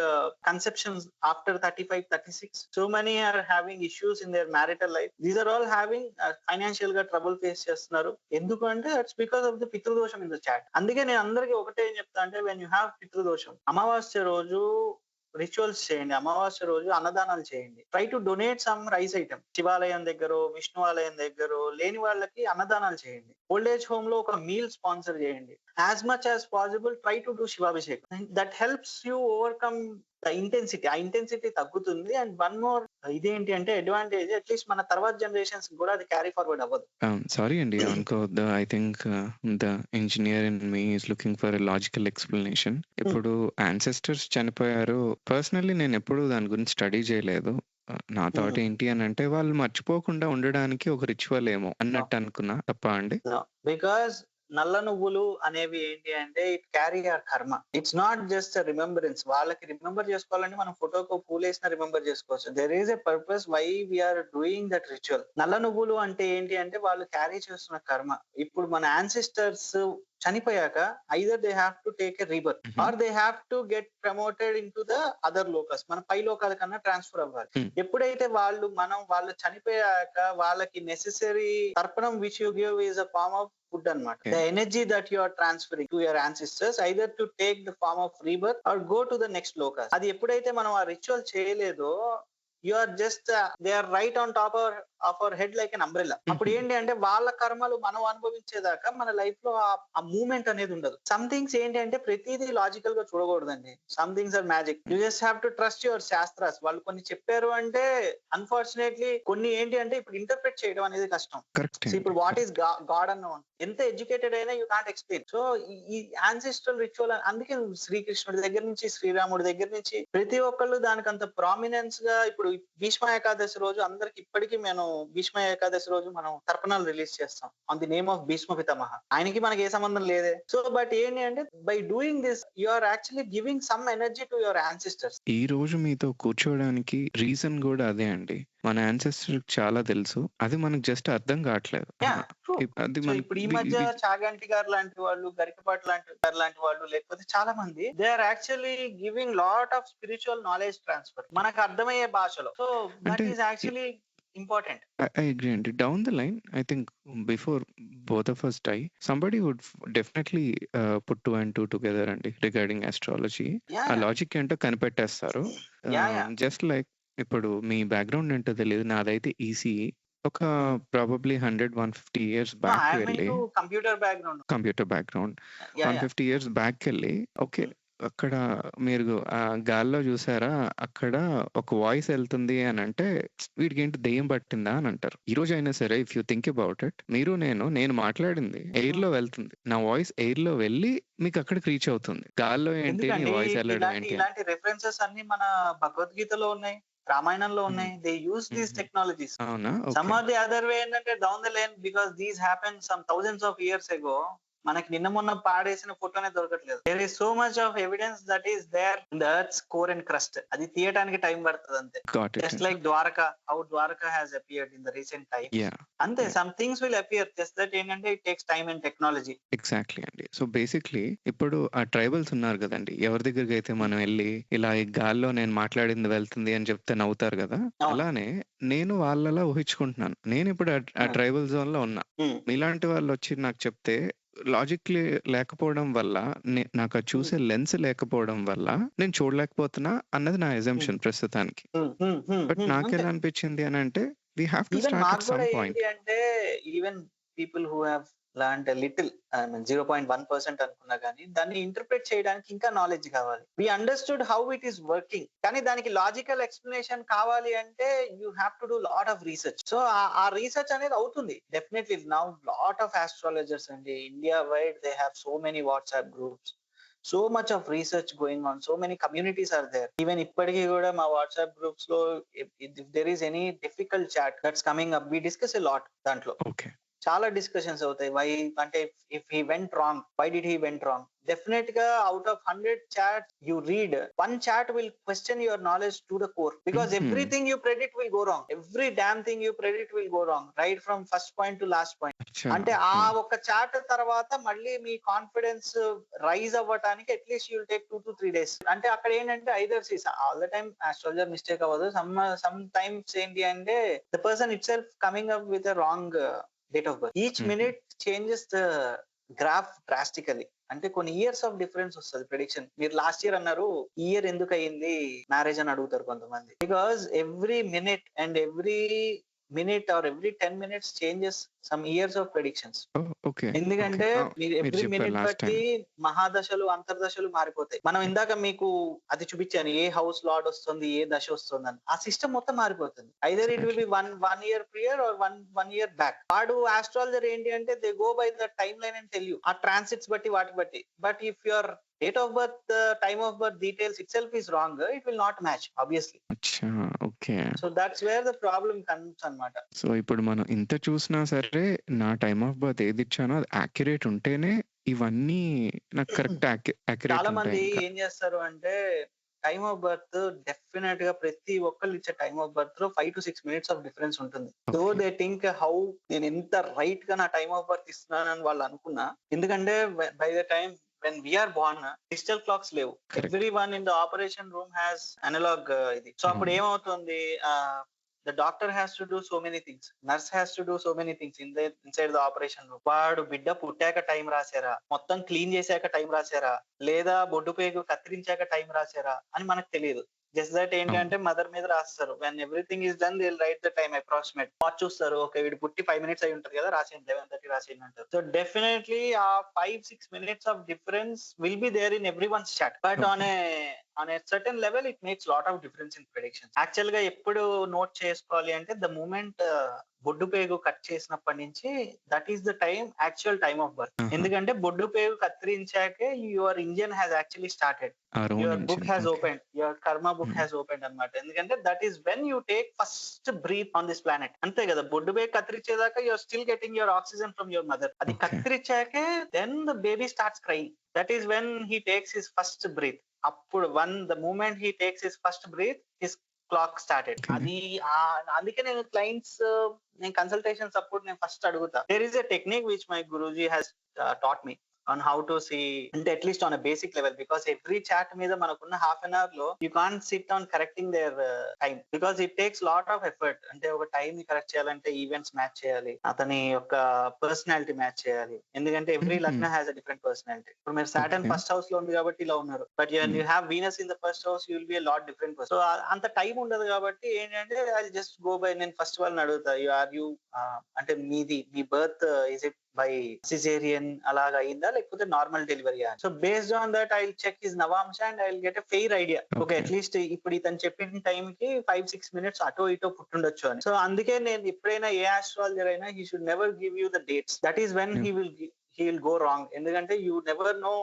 conceptions after 35-36. So many are having issues in their marital life. These are all having financial గా trouble face చేస్తున్నారు. ఎందుకు అంటే దట్స్ బికాస్ ఆఫ్ ద పితృదోషం ఇన్ ద చాట్. అందుకే నేను అందరికీ ఒకటే ఏం చెప్తా అంటే, వెన్ యూ హ్యావ్ పితృదోషం, అమావాస్య రోజు రిచువల్స్ చేయండి. అమావాస్య రోజు అన్నదానాలు చేయండి. Try to donate some rice item. శివాలయం దగ్గర, విష్ణు ఆలయం దగ్గర లేని వాళ్ళకి అన్నదానాలు చేయండి. ఓల్డ్ ఏజ్ హోమ్ లో ఒక మీల్ స్పాన్సర్ చేయండి. As much as possible try to do శివాభిషేకం. That helps you overcome the intensity. ఆ ఇంటెన్సిటీ తగ్గుతుంది. అండ్ వన్ మోర్ ఇదేంటి అంటే అడ్వాంటేజ్, అట్లీస్ట్ మన తర్వాత జనరేషన్స్ కూడా అది క్యారీ ఫార్వర్డ్ అవ్వదు. సారీ అండి, అనుకోవద్దు. I think the engineer in me is looking for a logical explanation. ఇప్పుడు యాన్సెస్టర్స్ చనిపోయారు. పర్సనల్లీ నేనెప్పుడూ దాని గురించి స్టడీ చేయలేదు. నా థాట్ ఏంటి అనంటే, వాళ్ళు మర్చిపోకుండా ఉండడానికి ఒక రిచువల్ ఏమో అన్నట్టు అనుకున్నా. తప్పా అండి? బికాస్ నల్ల నువ్వులు అనేవి ఏంటి అంటే it carry our karma. It's not just remembrance. వాళ్ళకి రిమెంబర్ చేసుకోవాలంటే మనం ఫోటోకు పూలేసిన రిమెంబర్ చేసుకోవచ్చు. There is a purpose why we are doing that ritual. నల్ల నువ్వులు అంటే ఏంటి అంటే వాళ్ళు క్యారీ చేస్తున్న కర్మ. ఇప్పుడు మన యాన్సిస్టర్స్ చనిపోయాక either they have to take a rebirth or they have to get promoted in to the other lokas. మన పై లోకాల కన్నా ట్రాన్స్ఫర్ అవ్వాలి. ఎప్పుడైతే వాళ్ళు చనిపోయాక వాళ్ళకి నెసెసరీ తర్పణం which you give is a form of food అన్నమాట. The energy that you are transferring to your ancestors either to take the form of rebirth or go to the next లోకస్. అది ఎప్పుడైతే మనం ఆ రిచువల్ చేయలేదో you are just they are right on top of our head like an umbrella. అప్పుడు ఏంటి అంటే వాళ్ళ కర్మలు మనం అనుభవించేదాకా మన లైఫ్ లో ఆ మూమెంట్ అనేది ఉండదు. సమ్ థింగ్స్ ఏంటి అంటే ప్రతిదీ లాజికల్ గా చూడకూడదండి. Some things are magic. You just have to trust your shastras. వాళ్ళు కొన్ని చెప్పారు అంటే అన్ఫార్చునేట్లీ కొన్ని ఏంటి అంటే ఇప్పుడు ఇంటర్ప్రెట్ చేయడం అనేది కష్టం. So, ఇప్పుడు వాట్ ఈస్ గాడ్ అన్న ఎంత ఎడ్యుకేటెడ్ అయినా యూ కాంట్ ఎక్స్ప్లెయిన్. సో ఈ యాన్సిస్ట్రల్ రిచువల్ అందుకే శ్రీకృష్ణుడి దగ్గర నుంచి శ్రీరాముడి దగ్గర నుంచి ప్రతి ఒక్కళ్ళు దానికి అంత ప్రామినెన్స్ గా ఇప్పుడు భీష్మ ఏకాదశి రోజు అందరికి ఇప్పటికీ భీష్మ ఏకాదశి రోజు మనం తర్పణాలు రిలీజ్ చేస్తాం on the name of Bhishma Pitamaha. ఆయనకి మనకి ఏ సంబంధం లేదే. సో బట్ ఏంటి అంటే by doing this you are actually giving some energy to your ancestors. ఈ రోజు మీతో కూర్చోవడానికి రీజన్ కూడా అదే అండి. మన యాన్సెస్టర్ చాలా తెలుసు, అది మనకు జస్ట్ అర్థం కావట్లేదు. అది సో ఇప్పుడు ఈ మధ్య చాగంటి గారు లాంటి వాళ్ళు, గరికపాటి లాంటి వాళ్ళు, లేకపోతే చాలా మంది they are actually giving lot of spiritual knowledge transfer మనకు అర్థమయ్యే భాషలో. So that is actually important. I agree. And down the line, I think before both of us die, somebody would definitely put 2 and 2 together and regarding astrology. ఆ logic ఏంటో కనిపెట్టేస్తారు. Just like ఇప్పుడు మీ background ఏంటో తెలియదు, నాదైతే ECE. ఒక probably 100-150 years back వెళ్ళి computer background 150 years back వెళ్ళి okay అక్కడ మీరు గాల్లో చూసారా, అక్కడ ఒక వాయిస్ వెళ్తుంది అని అంటే వీడికి ఏంటి దెయ్యం పట్టిందా అని అంటారు. ఈ రోజు అయినా సరే if you think about it, నేను మాట్లాడింది ఎయిర్ లో వెళ్తుంది, నా వాయిస్ ఎయిర్ లో వెళ్ళి మీకు అక్కడికి రీచ్ అవుతుంది. గాల్లో ఏంటి వాయిస్ వెళ్ళడం ఏంటి? ఇలాంటి రిఫరెన్సెస్ అన్ని మన భగవద్గీతలో ఉన్నాయి, రామాయణంలో ఉన్నాయి. They use these technologies. అవునా? Some of the other way ఏంటంటే down the line because these happen some thousands of years ago మనకి నిన్న మొన్న పాడేసిన ఫోటోనే దొరకట్లేదు. There is so much of evidence that is there in the earth's core and crust. అది తీయడానికి time పడుతుంది అంతే. Just like Dwarka, how Dwarka has appeared in the recent time. అంతే, some things will appear, just that ఏంటంటే it takes time and technology. Exactly అండి. So basically ఇప్పుడు ఆ tribals ఉన్నారు కదండి, ఎవరి దగ్గరికి అయితే మనం వెళ్ళి ఇలా ఈ గాల్లో నేను మాట్లాడింది వెళ్తుంది అని చెప్తే నవ్వుతారు కదా, అలానే నేను వాళ్ళలా ఊహించుకుంటున్నాను. నేను ఇప్పుడు ఆ ట్రైబల్ జోన్ లో ఉన్నా. మీలాంటి వాళ్ళు వచ్చి నాకు చెప్తే లాజిక్ లేకపోవడం వల్ల, నాకు చూసే లెన్స్ లేకపోవడం వల్ల నేను చూడలేకపోతున్నా అన్నది నా అజంప్షన్ ప్రస్తుతానికి. బట్ నాకెలా అనిపించింది అని అంటే we have to start at some point. అంటే even people who have learned a little, I mean 0.1% అనుకున్నా కానీ దాన్ని ఇంటర్ప్రెట్ చేయడానికి ఇంకా నాలెడ్జ్ కావాలి. We understood how it is working, కానీ దానికి లాజికల్ ఎక్స్ప్లెనేషన్ కావాలి అంటే you have to do lot of research. So ఆ రీసెర్చ్ అనేది అవుతుంది definitely. Now lot of astrologers అండి India wide, they have so many WhatsApp groups, so much of research going on, so many communities are there. Even ippadi kuda ma WhatsApp groups lo if there is any difficult chat that's coming up, we discuss a lot dantlo. Okay, చాలా discussions అవుతాయి. Why అంటే if he went wrong, why did he went wrong. Definite గా out of 100 charts you read, 1 chat will question your knowledge to the core, because everything you predict will go wrong. Every damn thing you predict will go wrong, right from first point to last point. అంటే ఆ ఒక chat తర్వాత మళ్ళీ మీ confidence rise అవ్వడానికి at least you'll take 2 to 3 days. అంటే అక్కడ ఏంటంటే either all the time astrologer mistake అవ్వదు, సమ్ టైమ్స్ ఏంటి అంటే the person it self coming up with a wrong date of birth. Each minute changes the graph drastically. అంటే కొన్ని years of difference వస్తుంది prediction. మీరు లాస్ట్ ఇయర్ అన్నారు, ఈ year ఎందుకు అయ్యింది మ్యారేజ్ అని అడుగుతారు కొంతమంది. Because every minute and every minute or every 10 minutes changes some years of predictions. ఎందుకంటే మీరు ఎవ్రీ మినిట్ బట్టి మహాదశలు అంతర్దశలు మారిపోతాయి. మనం ఇందాక మీకు అది చూపించాను, ఏ హౌస్ లార్డ్ వస్తుంది, ఏ దశ వస్తుంది అని. ఆ సిస్టమ్ మొత్తం మారిపోతుంది. Either it will be one year prior or one year back. వాడు ఆస్ట్రాలజర్ ఏంటి అంటే they go by the time line and tell you, ఆ ట్రాన్సిట్స్ బట్టి వాటి బట్టి. But if your date of birth, time of birth details itself is wrong. It will not match obviously. అచ్చా! Okay. So that's where the problem comes అన్నమాట. So, ఇప్పుడు మనం ఇంత చూసినా సరే, నా టైమ్ ఆఫ్ బర్త్ ఏదిచ్చానో అది యాక్యురేట్ ఉంటేనే ఇవన్నీ నాకు కరెక్ట్ యాక్యురేట్ చాలా మంది ఉంటాయింకా. ఏం చేస్తారు అంటే టైమ్ ఆఫ్ బర్త్ డెఫినెట్ గా ప్రతి ఒక్కళ్ళు ఇచ్చే టైమ్ ఆఫ్ బర్త్ లో 5 to 6 minutes ఆఫ్ డిఫరెన్స్ ఉంటుంది. దో ఓకే. దే థింక్ హౌ నేను ఎంత రైట్ గా నా టైమ్ ఆఫ్ బర్త్ ఇస్తున్నానని వాళ్ళు అనుకున్నా. ఎందుకంటే by the time when we are born digital clocks లేవు. Correct. Every one in the operation room has analog ఇది. సో అప్పుడు అవును. ఏమవుతుంది, the doctor has to do so many things, nurse has to do so many things inside the operation room. వాడు బిడ్డ పుట్టాక time రాశారా, మొత్తం క్లీన్ చేశాక టైం రాశారా, లేదా బొడ్డు పేగు కత్తిరించాక టైం రాశారా అని మనకు తెలియదు. జస్ట్ దట్ అవును. ఏంటంటే మదర్ మీద రాస్తారు. When everything is done they right the time approximate. Watch చూస్తారు, ఓకే వీడు పుట్టి 5 minutes అయి ఉంటది కదా, రాసేయండి 11:30 రాసేయండి అంటారు. సో డెఫినెట్లీ ఆ 5-6 minutes of difference will be there in every one's chart. But okay. On a certain level it makes lot of difference in predictions. Actual గా ఎప్పుడు నోట్ చేసుకోవాలి అంటే ద మూమెంట్ బొడ్డు పేగు కట్ చేసినప్పటి నుంచి that is the time, actual time of birth. ఆహా! ఎందుకంటే బొడ్డు పేగు కత్తిరించాకే your engine has actually started, ఆ రోన్ your book engine. Has okay. Open, your karma book hmm. Has open అన్నమాట. ఎందుకంటే that is when you take first breath on this planet. అంతే కదా, బొడ్డు పేగు కత్తిరించేదాకా your still getting your oxygen from your mother. అది ఓకే. కత్తిరించాకే then the baby starts crying. That is when he takes his first breath. అప్పుడు the moment he takes his first breath his clock started. Okay. అది అందుకే నేను clients, నేను consultations అప్పుడు నేను first అడుగుతా. There is a technique which my guruji has taught me on how to see, అంటే at least on a basic level, because every chat మీద మనకున్న half an hour లో you can't sit on correcting their time because it takes lot of effort. అంటే ఒక time ని correct చేయాలంటే events match చేయాలి, అతని యొక్క పర్సనాలిటీ మ్యాచ్ చేయాలి. ఎందుకంటే ఎవ్రీ హుహు. లగ్న హ్యాస్ అ డిఫరెంట్ పర్సనాలిటీ. ఇప్పుడు మీరు సాటర్న్ ఓకే. ఫస్ట్ హౌస్ లో ఉంది కాబట్టి ఇలా ఉన్నారు, but you hmm. Have Venus in the first house, you will be lot different person. So అంత టైం ఉండదు కాబట్టి ఏంటంటే ఐ జస్ట్ గో బై, నేను ఫస్ట్ వాళ్ళని అడుగుతా, యూ అంటే మీ birth is it by caesarean అలాగా అయిందా లేకపోతే normal delivery? So based on that I will check his navamsa and I will get a fair idea. Okay okay. At least ఇప్పుడు ఇతను చెప్పిన టైం కి 5-6 minutes అటో ఇటో పుట్టుండొచ్చు అని. సో అందుకే నేను ఎప్పుడైనా ఏ ఆస్ట్రాలజర్ అయినా he should never give you the dates. That is when yeah! he will go wrong. ఎందుకంటే you never know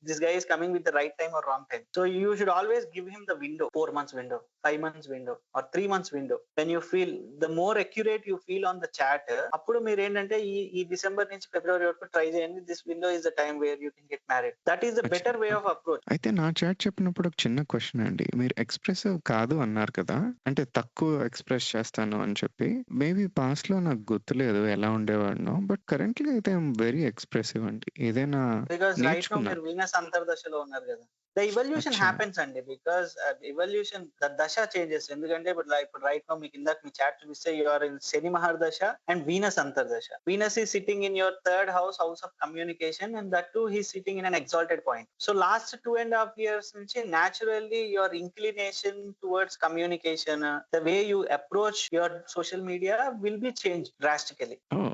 this guy is coming with the right time or wrong time. So you should always give him the window, 4 months window, 5 months window or 3 months window. When you feel the more accurate you feel on the chat, అప్పుడు మీరు ఏంటంటే ఈ December నుంచి ఫిబ్రవరి వరకు try చేయండి. This window is the time where you can get married. That is the అచ్చా! Better way of approach. అయితే నా చాట్ చెప్పినప్పుడు ఒక చిన్న క్వెషన్ అండి. మీరు ఎక్స్‌ప్రెసివ్ కాదు అన్నారు కదా! అంటే తక్కువ ఎక్స్‌ప్రెస్ చేస్తాను అని చెప్పి. మేబీ పాస్ట్‌లో నాకు గుర్తులేదు ఎలా ఉండేవాడినో. బట్ కరెంట్‌లీ అయితే ఐ యామ్ వెరీ ఎక్స్‌ప్రెసివ్ అండి. ఏదైనా బికాస్ రైట్ నౌ నేర్చుకున్నా. మీరు వీనస్ అంతర్దశలో ఉన్నారు కదా. ద ఇవల్యూషన్ అచ్చా! హ్యాపెన్స్ అండి, because evolution the dasha changes. ఎందుకంటే ఇప్పుడు రైట్ నౌ మీకు ఇందాక మీ చాట్ చూపిస్తే you are in Shani mahadasha and Venus antardasha. Venus is sitting in your third house, house of communication, and that to he sitting in an exalted point. So last 2.5 years నుంచి naturally your inclination towards communication, the way you approach your social media will be changed drastically. Oh!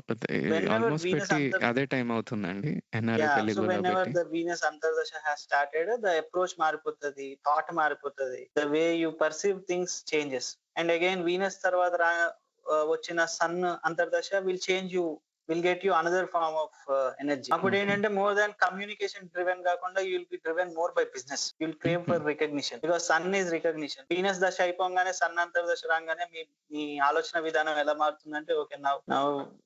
Whenever almost Venus పెట్టి అంతర్ అదే time అవుతుందండి. NRI Yeah, పెళ్లి so గోల whenever పెట్టి. the Venus Antardasha has started, the approach మారిపోతది, thought మారిపోతది, the way you perceive things changes. And again, Venus తర్వాత వచ్చిన Sun Antardasha will change you, will get you another form of energy. అప్పుడు okay. ఏంటంటే more than communication driven కాకుండా you will be driven more by business. You will crave హుహు. for recognition because Sun is recognition. Venus దశ అయిపోగానే Sun అంతర్దశ రాగానే మీ ఆలోచన విధానం ఎలా మారుతుందంటే okay now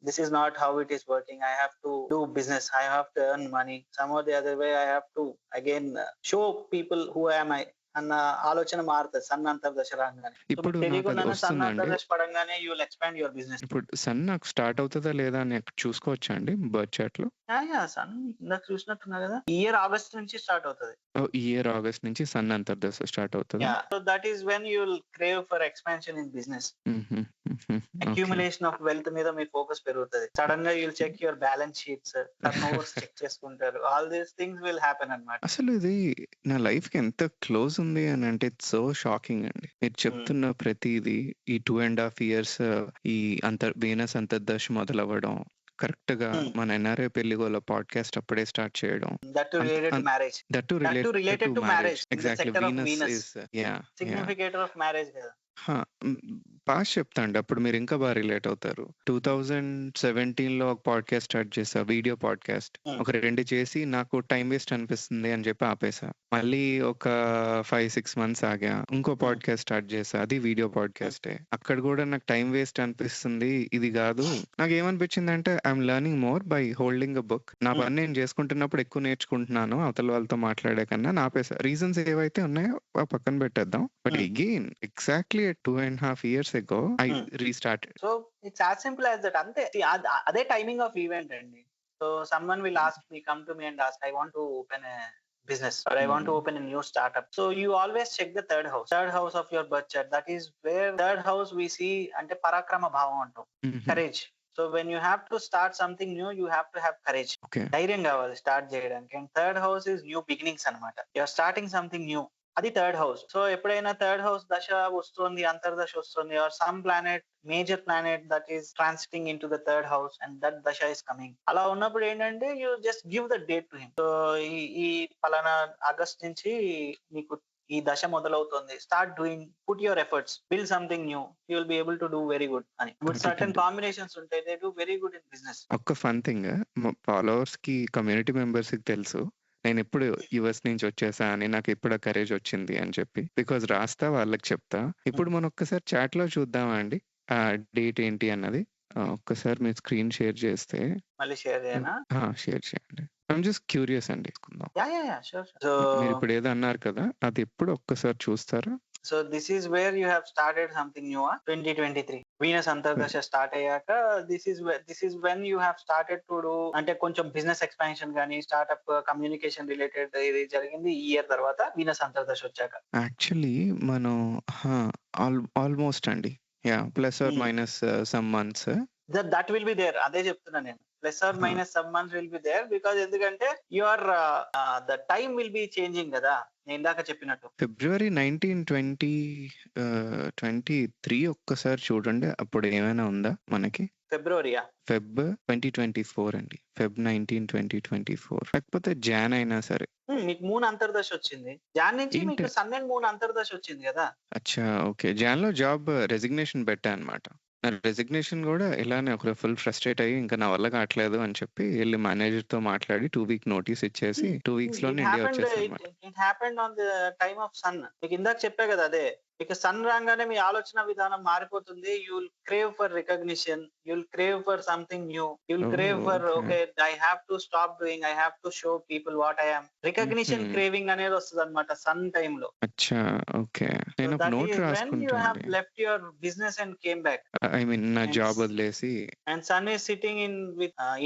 this is not how it is working. I have to do business. I have to earn money. Some or the other way I have to again show people who am I అన్న ఆలోచన మారుతుంది sun అంతర్దశ రాగానే. ఇప్పుడు నాకది తెలియకుండానే sun వస్తుందండి. అంతర్దశ పడంగానే you will expand your business. ఇప్పుడు సన్ నాకు స్టార్ట్ అవుతదా లేదా అని చూసుకోవచ్చా అండి బర్త్ చార్ట్‌లో? సన్ ఇందాక చూసినట్టున్నా కదా, ఈ ఇయర్ ఆగస్ట్ నుంచి స్టార్ట్ అవుతుంది. ఓహ్! ఈ ఇయర్ ఆగస్ట్ నుంచి సన్ అంతర్దశ స్టార్ట్ అవుతదా? So that is when you will crave for expansion in business. హుహు. హుహు. ఓకే. అక్యూములేషన్ ఆఫ్ వెల్త్ మీద మీ ఫోకస్ పెరుగుతుంది. సడన్ గా you'll check your balance sheets, turn overs check చేసుకుంటారు. All these things will happen అన్నమాట. అసలు ఇది నా లైఫ్‌కి ఎంత క్లోజ్ ఉంది అని అంటే ఇట్స్ సో షాకింగ్ అండి. మీరు చెప్తున్న ప్రతీది ఈ 2.5 ఇయర్స్ ఈ వీనస్ అంతర్దశ మొదలవ్వడం, కరెక్ట్‌గా మన ఎన్ఆర్ఐ పెళ్లిగోల పాడ్‌కాస్ట్ అప్పుడే స్టార్ట్ చేయడం. That to related to marriage. That to related to marriage. In the exactly sector of Venus Venus. Is yeah! Significator of marriage కదా. హా! పాస్ట్ చెప్తా అండి. అప్పుడు మీరు ఇంకా బాగా రిలేట్ అవుతారు. 2017లో ఒక పాడ్‌కాస్ట్ స్టార్ట్ చేశా. Video podcast. హ్మ్. ఒక 2 చేసి నాకు టైమ్ వేస్ట్ అనిపిస్తుంది అని చెప్పి ఆపేసా. మళ్ళీ ఒక 5, 6 మంత్స్ ఆగా. ఇంకో హ్మ్. పాడ్‌కాస్ట్ స్టార్ట్ చేశా. అది వీడియో పాడ్‌కాస్టే. అక్కడ కూడా నాకు టైమ్ వేస్ట్ అనిపిస్తుంది. ఇది కాదు. నాకేమనిపించిందంటే I'm learning more by holding a book. నా హ్మ్. పని నేను చేసుకుంటున్నప్పుడు ఎక్కువ నేర్చుకుంటున్నాను అవతల వాళ్ళతో మాట్లాడే కన్నా అని ఆపేసా. రీజన్స్ ఏవైతే ఉన్నాయో పక్కన పెట్టేద్దాం. But hmm. Again exactly 2.5 years ago I hmm. restarted. So it's as simple as that అంతే. See, అదే టైమింగ్ ఆఫ్ ఈవెంట్ అండి. So someone will ask me, come to me and ask, I want to open a business or I want to hmm. Open a new startup. So you always check the third house of your birth chart. That is where third house we see అంటే పరాక్రమ భావం అంటాం. హుహు. Courage. So when you have to start something new, you have to have courage. Okay. ధైర్యం కావాలి start చేయడానికి. And third house is new beginnings అన్నమాట. You are starting something new. అది third house. So ఎప్పుడైనా థర్డ్ హౌస్ దశ వస్తుంది, అంతర్దశ వస్తుంది, or some planet, major planet that is transiting in to the third house and that dasha is coming. అలా ఉన్నప్పుడు ఏంటంటే you just give the date to him. So ఈ పలానా August నుంచి మీకు ఈ దశ మొదలవుతుంది. Start doing, put your efforts, build something new, you will be able to do very good అని. విత్ సర్టెన్ అదేనండి. కాంబినేషన్స్ ఉంటాయి, they do very good in business. ఒక్క ఫన్ థింగ్ మా ఫాలోవర్స్‌కి, కమ్యూనిటీ మెంబర్స్‌కి తెలుసు. నేనెప్పుడు యూఎస్ నుంచి వచ్చేసా అని, నాకెప్పుడు ఆ కరేజ్ వచ్చింది అని చెప్పి. బికాజ్ రాస్తా, వాళ్ళకి చెప్తా. ఇప్పుడు మనం ఒక్కసారి చాట్‌లో చూద్దామా అండి? ఆ డేట్ ఏంటి అన్నది? ఒక్కసారి మీరు స్క్రీన్ షేర్ చేస్తే మళ్ళీ షేర్ చేయనా? షేర్ చేయండి. ఐయామ్ జస్ట్ క్యూరియస్ అండి. తీసుకుందాం. Yeah sure. సో మీరిప్పుడు ఏదో అన్నారు కదా! అది ఎప్పుడు ఒక్కసారి చూస్తారా? So this is where you have started something new. 2023 Venus antardasha start అయ్యాక this is when you have started to do, అంటే కొంచెం బిజినెస్ ఎక్స్పాన్షన్ గానీ, స్టార్ట్అప్ కమ్యూనికేషన్ రిలేటెడ్ ఇది జరిగింది ఈ ఇయర్ తర్వాత వీనస్ అంతర్దశ వచ్చాక. యాక్చువల్లీ మనం హా! ఆల్‌మోస్ట్ అండి. Yeah! Plus or minus some months. That will be there. అదే చెప్తున్నా నేను. ప్లస్ ఆర్ హా! Minus some months will be there. Because ఎందుకంటే your the time will be changing కదా, నేను ఇందాక చెప్పినట్టు. ఫిబ్రవరి 19, 23 ఒక్కసారి చూడండి. అప్పుడు ఏమైనా ఉందా మనకి? ఫిబ్రవరియా? ఫెబ్ 2024 అండి. ఫెబ్ 19, 2024 లేకపోతే జాన్ అయినా సరే. మీకు మూన్ అంతర్దశ వచ్చింది. జాన్ నుంచి ఏంటి? మీకు సన్ అండ్ మూన్ అంతర్దశ వచ్చింది కదా. అచ్చా! ఓకే. జాన్‌లో జాబ్ రెసిగ్నేషన్ పెట్టా అనమాట. నా రెసిగ్నేషన్ గూడా ఇలానే ఒక ఫుల్ ఫ్రస్ట్రేట్ అయ్యి, ఇంక నా వల్ల కాట్లేదు అని చెప్పి ఎళ్లి మేనేజర్‌తో మాట్లాడి 2 వీక్ నోటీస్ ఇచ్చేసి 2 వీక్స్‌లోనే ఇండియా వచ్చేసా అనమాట. It happened on the time of sun. మీకు ఇందాక చెప్పా కదా అదే. ఇక సన్ రాగానే మీ ఆలోచన విధానం మారిపోతుంది. You will crave for recognition. You will crave for something new. You will oh! Crave for okay. Okay, I have to stop doing. I have to show people what I am. Recognition హుహు. Craving అనేది వస్తదన్నమాట sun టైమ్‌లో. అచ్చా! Okay. So నేనొక that note is when you రాసుకుంటా have అండి. Left your business and came back. I mean నా and job వదిలేసి. Sun is sitting in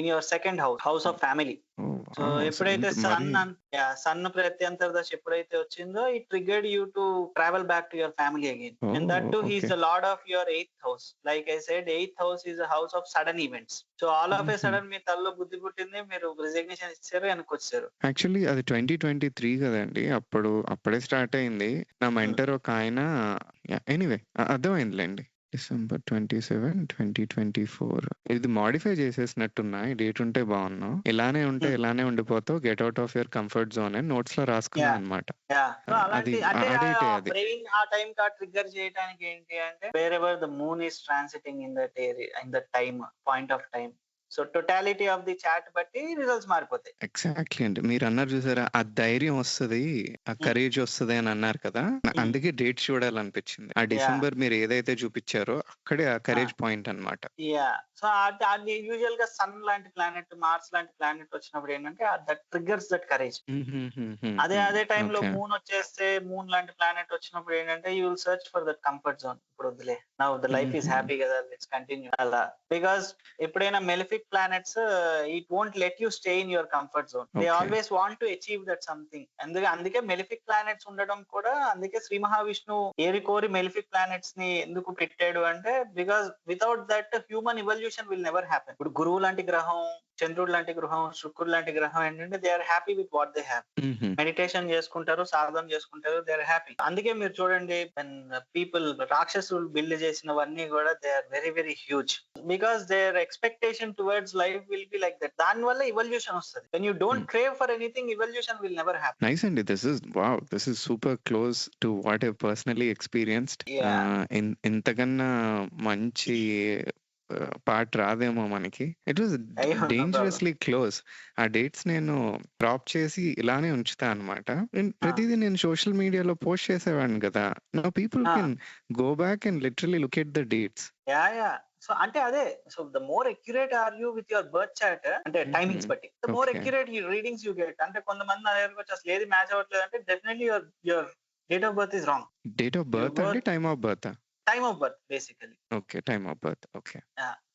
your second house హ్మ్. Of family. Oh! So wow! ఎప్పుడైతే ఇంత మరి సన్ ప్రత్యంతర్దశ ఎప్పుడైతే వచ్చిందో, it triggered you to travel back to your family again. And that oh! To he is okay. The lord of your eighth house. Like I said, eighth house is a house of sudden events. So all of a హుహు. Sudden మీ తలలో బుద్ధి పుట్టింది, మీరు resignation ఇచ్చారు, వెనక్కొచ్చారు. Actually అది 2023 గదండీ! అప్పుడే start అయింది. నా మెంటర్ ఒకాయన ఎనీవే అర్థమైందిలెండి. డిసెంబర్ 27, 2024 ఇది మోడిఫై చేసేసినట్టున్నా. ఈ డేట్ ఉంటే బావున్ను. ఇలానే ఉంటే ఇలానే ఉండిపోతావు. Get out of your comfort zone అని నోట్స్‌లో రాసుకున్నా యాహ్! అనమాట. సో అది అలాంటి అంటే ఆ డేటే అది. బ్రెయిన్ ఆ టైం ట్రిగ్గర్ చేయడానికి ఏంటి అంటే, wear ever the moon is transiting in that area, in that time, point of time. So totality of the chart బట్టి రిజల్ట్స్ మారిపోతాయి. ఎగ్జాక్ట్‌లీ అండి. మీరన్నారు చూసారా? ఆ ధైర్యం వస్తది, ఆ హ్మ్. కరేజ్ వస్తది అని అన్నారు కదా! హ్మ్. అందుకే డేట్స్ చూడాలనిపించింది. ఆ యాహ్! డిసెంబర్ మీరు ఏదైతే చూపిచ్చారో అక్కడే ఆ ఆ! కరేజ్ పాయింట్ అన్నమాట. సో అది యూజువల్ గా సన్ లాంటి ప్లానెట్, మార్స్ లాంటి ప్లానెట్ వచ్చినప్పుడు ఏంటంటే దట్ ట్రిగ్గర్స్ దట్ కరేజ్. హుహుహుహుహు. అదే టైంలో ఓకే. మూన్ వచ్చేస్తే, మూన్ లాంటి ప్లానెట్ వచ్చినప్పుడు ఏంటంటే you will search for that comfort zone. ఇప్పుడు వద్దులే, నౌ ద లైఫ్ ఈస్ హుహు. హ్యాపీ కదా, లెట్స్ కంటిన్యూ అలా. బికాస్ ఎప్పుడైనా malefic planets, it won't let you stay in your comfort zone. They okay. Always want to achieve that something. అందుకే malefic planets ఉండడం కూడా, అందుకే శ్రీ మహావిష్ణువు ఏరి కోరి మెలిఫిక్ ప్లానెట్స్ ని ఎందుకు పెట్టాడు అంటే, because without that human evolution will never happen. ఇప్పుడు గురువు లాంటి గ్రహం, చంద్రుడు లాంటి గ్రహం, శుక్రుడు లాంటి గ్రహం ఏంటంటే they are happy with what they have. హుహు. మెడిటేషన్ చేసుకుంటారు, సాధన చేసుకుంటారు, దే ఆర్ హ్యాపీ. అందుకే మీరు చూడండి పీపుల్ రాక్షసులు బిల్డ్ చేసినవన్నీ కూడా they are very very huge because their expectation towards life will be like that. దాని వల్ల ఇవల్యూషన్ వస్తుంది. When you don't crave for anything, evolution will never happen. Nice అండి. This is super close to what I personally experienced. ఇంతకన్నా మంచి part రాదేమో మనకి. It was అయ్యో, no problem. Dangerously close. ఆ డేట్స్ నేను క్రాప్ చేసి ఇలానే ఉంచుతా అన్నమాట. ప్రతిదీ నేను సోషల్ మీడియాలో పోస్ట్ చేసేవాడిని కదా! Now people can go back and literally look at the dates. Yeah. So అంటే అదే, so the more accurate are you with your birth chart, అంటే టైమింగ్స్ బట్టి the more Okay. Accurate readings you get. అంటే కొంతమంది నా దగ్గరకు వచ్చి అసలు ఏది మ్యాచ్ అవ్వట్లేదు అంటే definitely your date of birth is wrong. Date of birth అండి? టైమ్ ఆఫ్ బర్తా? Time of birth basically. Okay. Time of birth. Okay.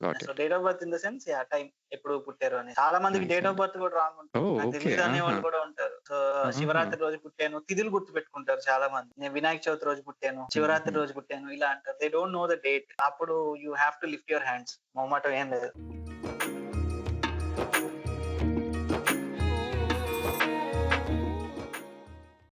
Got so it. Date of birth in the sense time ఎప్పుడు పుట్టారు అని. చాలా మందికి Nice date of అండి. Birth కూడా wrong ఉంటుంది. ఓహ్! నాకు ఓకే. తెలియదు అనే ఆహా! వాళ్ళు కూడా ఉంటారు. సో ఆహా! శివరాత్రి రోజు పుట్టాను, తిథులు గుర్తు పెట్టుకుంటారు చాలా మంది. నేను వినాయక చవితి రోజు పుట్టాను, శివరాత్రి హుహు. రోజు పుట్టాను ఇలా అంటారు. They don't know the date. అప్పుడు you have to lift your hands. మొహమాటం ఏం లేదు.